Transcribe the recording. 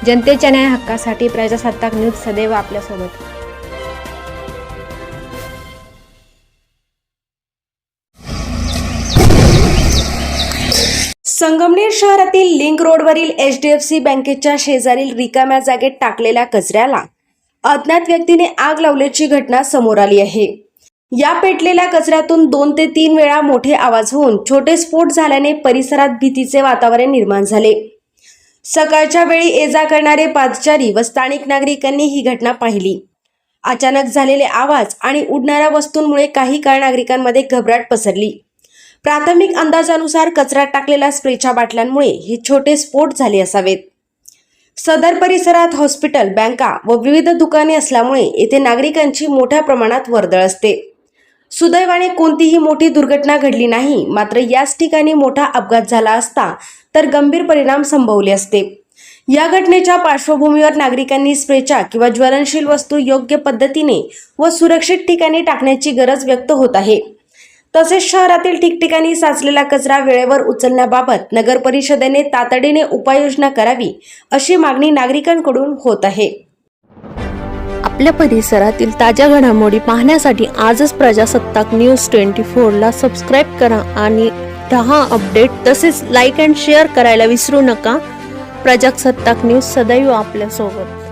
जनतेच्या न्याय हक्कासाठी प्रजासत्ताक न्यूज सदैव आपल्यासोबत। संगमनेर शहरातील लिंक रोडवरील HDFC बँकेच्या शेजारील रिकाम्या जागेत टाकलेल्या कचऱ्याला अज्ञात व्यक्तीने आग लावल्याची घटना समोर आली आहे। या पेटलेल्या कचऱ्यातून 2 ते 3 वेळा मोठे आवाज होऊन छोटे स्फोट झाल्याने परिसरात भीतीचे वातावरण निर्माण झाले। सकाळच्या वेळी ये-जा करणारे पादचारी व स्थानिक नागरिकांनी ही घटना पाहिली। अचानक झालेले आवाज आणि उडणाऱ्या वस्तूंमुळे काही काळ नागरिकांमध्ये घबराट पसरली। प्राथमिक अंदाजानुसार कचऱ्यात टाकलेल्या स्प्रेच्या बाटल्यांमुळे हे छोटे स्फोट झाले असावेत। सदर परिसरात हॉस्पिटल, बँका व विविध दुकाने असल्यामुळे येथे नागरिकांची मोठ्या प्रमाणात वर्दळ असते। सुदैवाने कोणतीही मोठी दुर्घटना घडली नाही, मात्र याच ठिकाणी मोठा अपघात झाला असता तर गंभीर परिणाम संभवले असते। या घटनेच्या पार्श्वभूमीवर नागरिकांनी स्प्रेच्या किंवा ज्वलनशील वस्तू योग्य पद्धतीने व सुरक्षित ठिकाणी टाकण्याची गरज व्यक्त होत आहे। तसेच शहरातील ठिकठिकाणी साचलेला कचरा वेळेवर उचलण्याबाबत नगर परिषदेने तातडीने उपाययोजना करावी अशी मागणी नागरिकांकडून होत आहे। आपल्या परिसरातील ताज्या घडामोडी पाहण्यासाठी आजच प्रजासत्ताक न्यूज 24 ला सबस्क्राइब करा आणि 10 अपडेट तसेच लाईक अँड शेअर करायला विसरू नका। प्रजासत्ताक न्यूज सदैव आपल्या सोबत।